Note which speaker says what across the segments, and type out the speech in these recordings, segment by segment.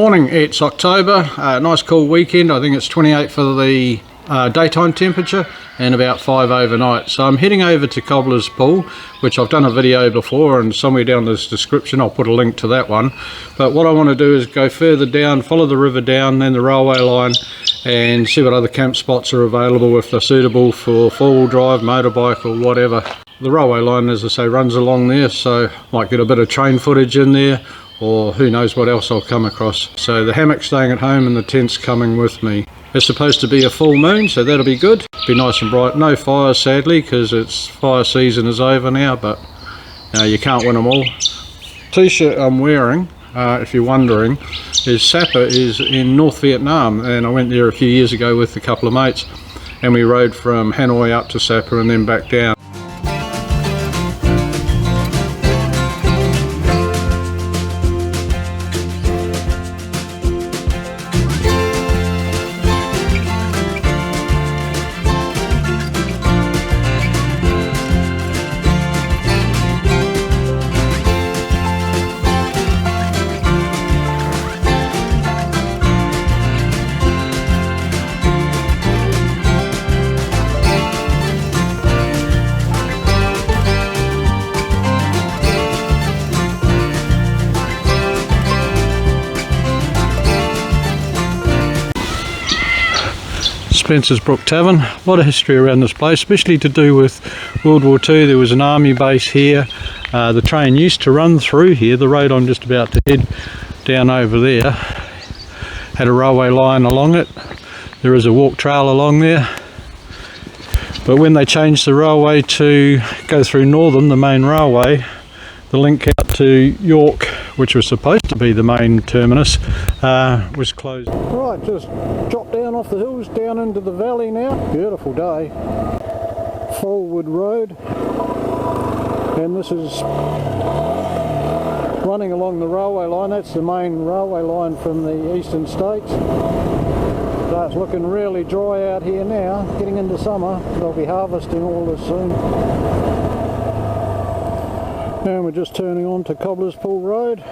Speaker 1: Morning, it's October, nice cool weekend. I think it's 28 for the daytime temperature and about 5 overnight. So I'm heading over to Cobbler's Pool, which I've done a video before, and somewhere down this description I'll put a link to that one. But what I want to do is go further down, follow the river down, then the railway line, and see what other camp spots are available if they're suitable for four-wheel drive, motorbike or whatever. The railway line, as I say, runs along there, so might get a bit of train footage in there, or who knows what else I'll come across. So the hammock's staying at home and the tent's coming with me. It's supposed to be a full moon, so that'll be good. Be nice and bright. No fires, sadly, because it's fire season is over now, but you can't win them all. T-shirt I'm wearing, if you're wondering, is Sapa is in North Vietnam, and I went there a few years ago with a couple of mates, and we rode from Hanoi up to Sapa and then back down. Spencer's Brook Tavern. A lot of history around this place, especially to do with World War II. There was an army base here. The train used to run through here. The road I'm just about to head down over there had a railway line along it. There is a walk trail along there. But when they changed the railway to go through Northern, the main railway, the link out to York, which was supposed to be the main terminus, was closed. Right, just dropped down off the hills down into the valley now. Beautiful day. Forward Road, and this is running along the railway line. That's the main railway line from the eastern states. So it's looking really dry out here now, getting into summer. They'll be harvesting all this soon. And we're just turning on to Cobbler's Pool Road.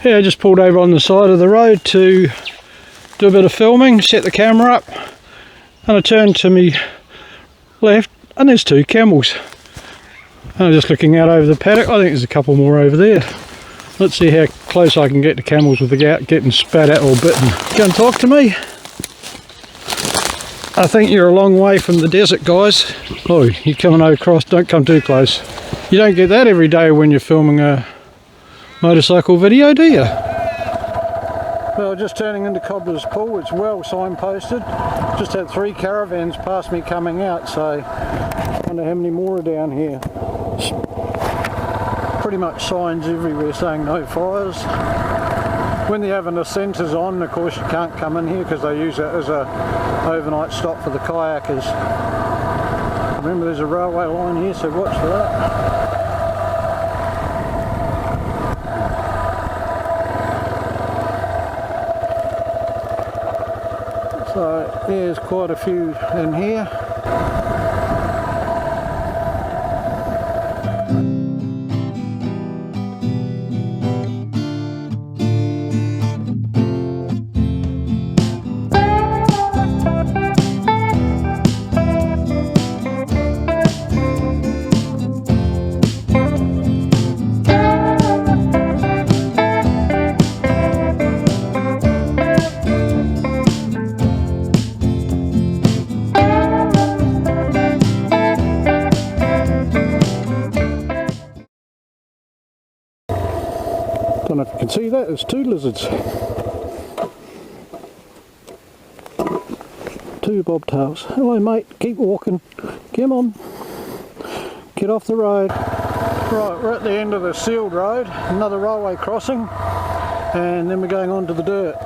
Speaker 1: Yeah, I just pulled over on the side of the road to do a bit of filming, set the camera up, and I turned to me left and there's two camels. I'm just looking out over the paddock. I think there's a couple more over there. Let's see how close I can get to camels without getting spat at or bitten. Go and talk to me. I think you're a long way from the desert, guys. Oh, you're coming across, don't come too close. You don't get that every day when you're filming a motorcycle video, do you? Well, just turning into Cobbler's Pool. It's well signposted. Just had 3 caravans past me coming out, so I wonder how many more are down here. Pretty much signs everywhere saying no fires. When they're having the sensors on, of course you can't come in here because they use it as a overnight stop for the kayakers. Remember, there's a railway line here, so watch for that. So there's quite a few in here. Don't know if you can see that, there's 2 lizards. 2 bobtails. Hello mate, keep walking. Come on. Get off the road. Right, we're at the end of the sealed road, another railway crossing, and then we're going on to the dirt.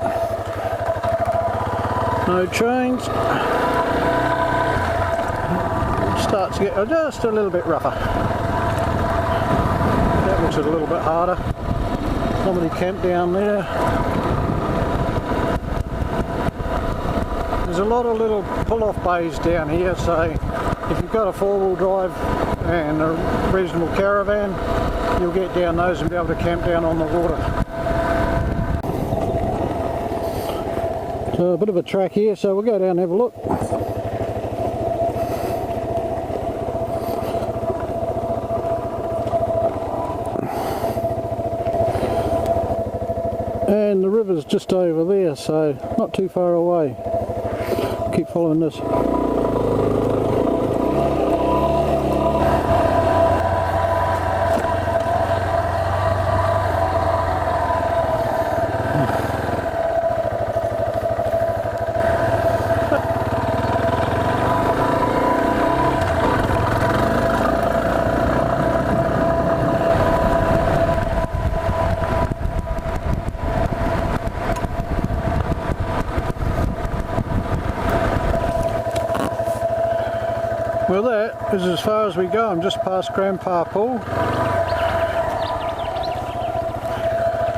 Speaker 1: No trains. Starts to get just a little bit rougher. That looks a little bit harder. Somebody camped down there. There's a lot of little pull-off bays down here, so if you've got a four-wheel drive and a reasonable caravan, you'll get down those and be able to camp down on the water. So a bit of a track here, so we'll go down and have a look. And the river's just over there, so not too far away. Keep following this. Well, that is as far as we go. I'm just past Grandpa Pool.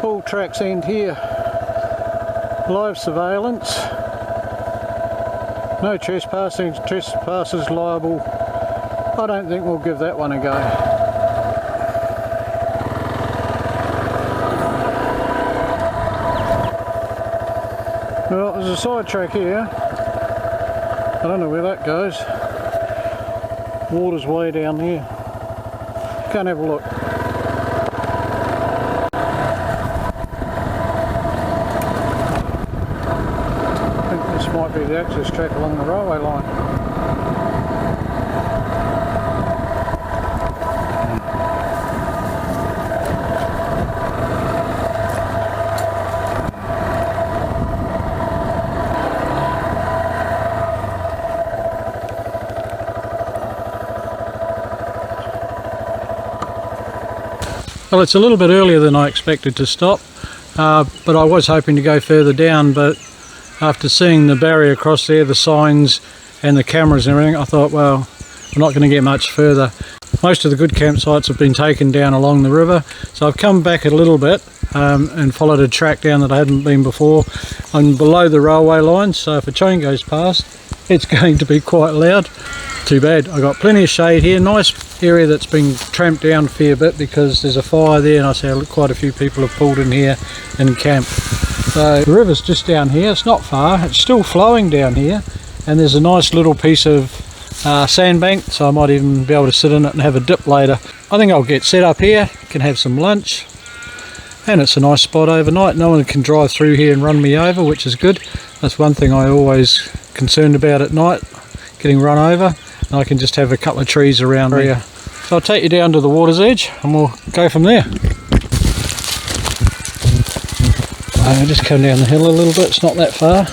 Speaker 1: Pool tracks end here. Live surveillance. No trespassing. Trespassers liable. I don't think we'll give that one a go. Well, there's a side track here. I don't know where that goes. Water's way down here. Go and have a look. I think this might be the access track along the railway line. Well, it's a little bit earlier than I expected to stop, but I was hoping to go further down, but after seeing the barrier across there, the signs and the cameras and everything, I thought, well, we're not going to get much further. Most of the good campsites have been taken down along the river, so I've come back a little bit and followed a track down that I hadn't been before. I'm below the railway line, so if a train goes past, it's going to be quite loud. Too bad. I've got plenty of shade here. Nice area that's been tramped down a fair bit because there's a fire there, and I see quite a few people have pulled in here and camped. So the river's just down here. It's not far. It's still flowing down here, and there's a nice little piece of sandbank, so I might even be able to sit in it and have a dip later. I think I'll get set up here, can have some lunch, and it's a nice spot overnight. No one can drive through here and run me over, which is good. That's one thing I always concerned about at night, getting run over. And I can just have a couple of trees around here. So I'll take you down to the water's edge and we'll go from there. Just come down the hill a little bit, it's not that far.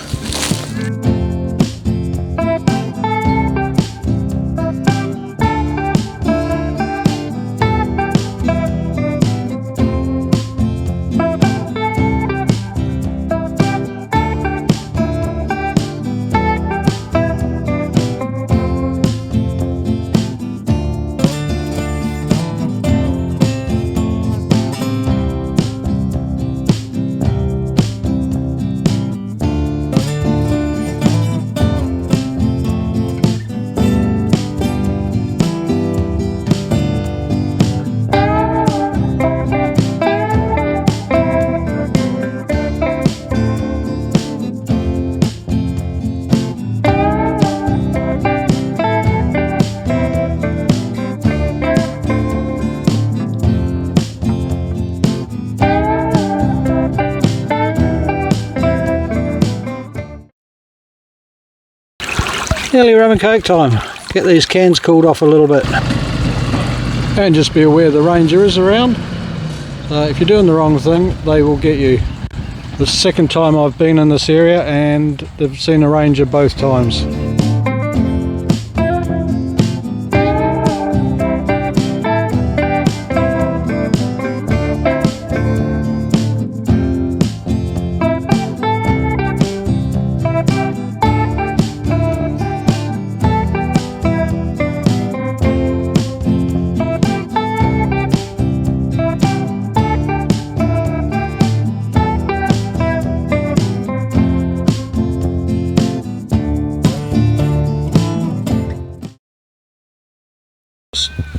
Speaker 1: Nearly rum and coke time. Get these cans cooled off a little bit. And just be aware the ranger is around. If you're doing the wrong thing, they will get you. The second time I've been in this area and they've seen a ranger both times.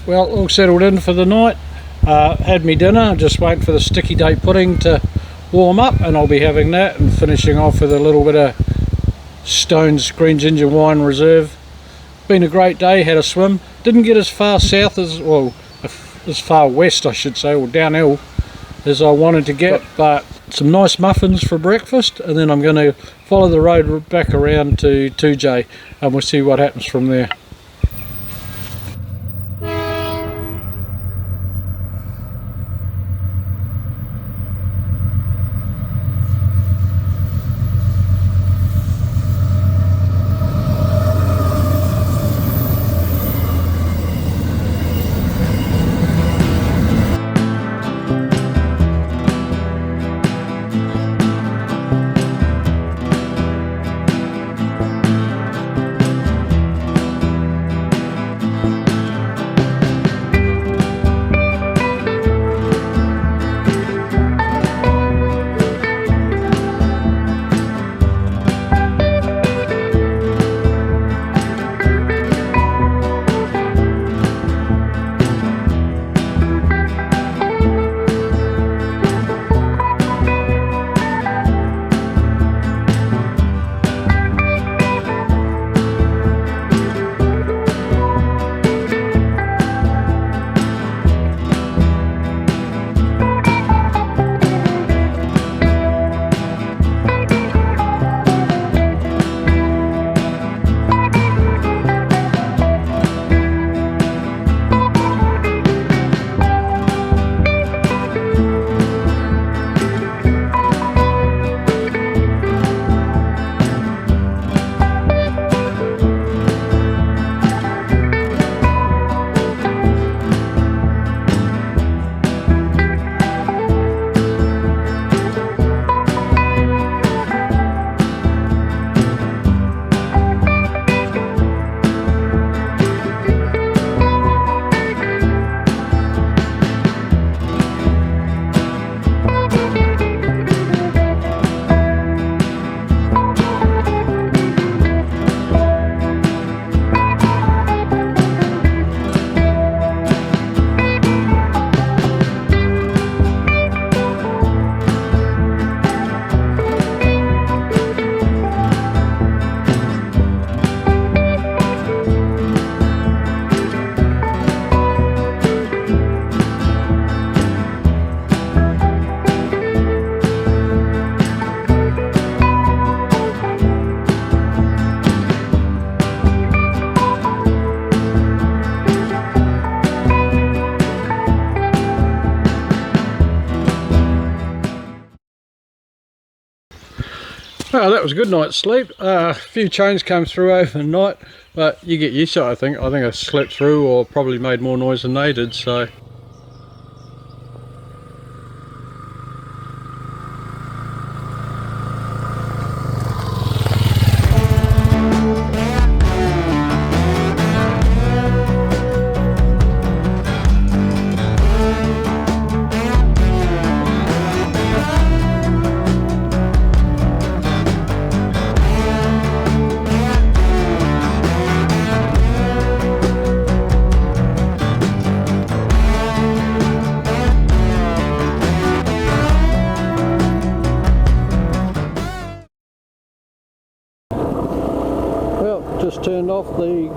Speaker 1: Well, all settled in for the night. Had me dinner, just waiting for the sticky date pudding to warm up, and I'll be having that and finishing off with a little bit of Stone's Green Ginger Wine Reserve. Been a great day, had a swim. Didn't get as far south as, well, as far west I should say, or downhill as I wanted to get, but some nice muffins for breakfast, and then I'm going to follow the road back around to 2J and we'll see what happens from there. Well, that was a good night's sleep. A few changes came through overnight, but you get used to it, I think. I think I slept through or probably made more noise than they did, so. Just turned off the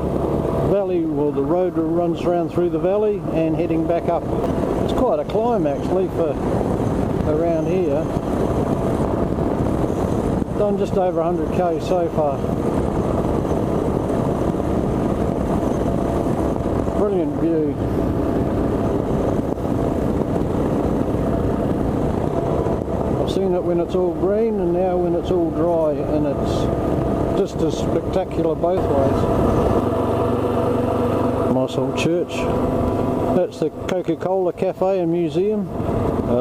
Speaker 1: valley, well, the road runs around through the valley and heading back up. It's quite a climb actually for around here. Done just over 100k so far. Brilliant view. I've seen it when it's all green and now when it's all dry, and it's just as spectacular both ways. Nice old church. That's the Coca-Cola Cafe and Museum.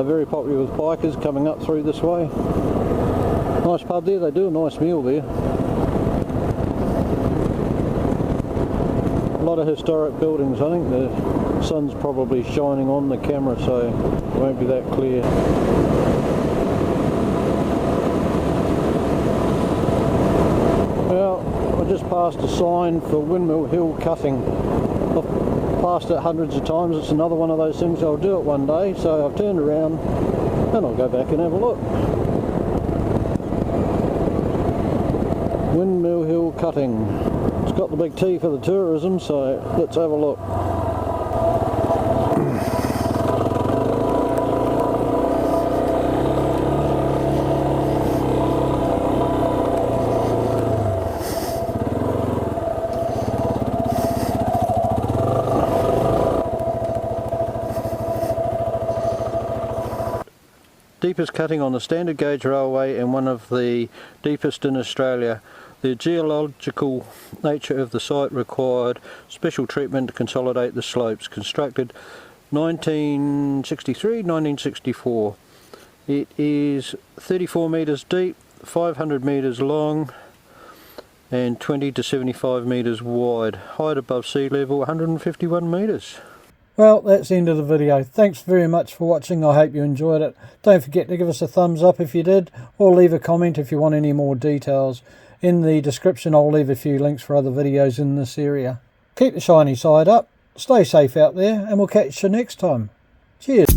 Speaker 1: Very popular with bikers coming up through this way. Nice pub there, they do a nice meal there. A lot of historic buildings. I think the sun's probably shining on the camera, so it won't be that clear. I just passed a sign for Windmill Hill cutting. passed it hundreds of times. It's another one of those things, I'll do it one day. So I've turned around and I'll go back and have a look. Windmill Hill Cutting. It's got the big T for the tourism, so let's have a look. Deepest cutting on the standard gauge railway and one of the deepest in Australia. The geological nature of the site required special treatment to consolidate the slopes. Constructed 1963-1964. It is 34 metres deep, 500 metres long and 20 to 75 metres wide. Height above sea level 151 metres. Well, that's the end of the video. Thanks very much for watching. I hope you enjoyed it. Don't forget to give us a thumbs up if you did, or leave a comment if you want any more details. In the description I'll leave a few links for other videos in this area. Keep the shiny side up, stay safe out there, and we'll catch you next time. Cheers.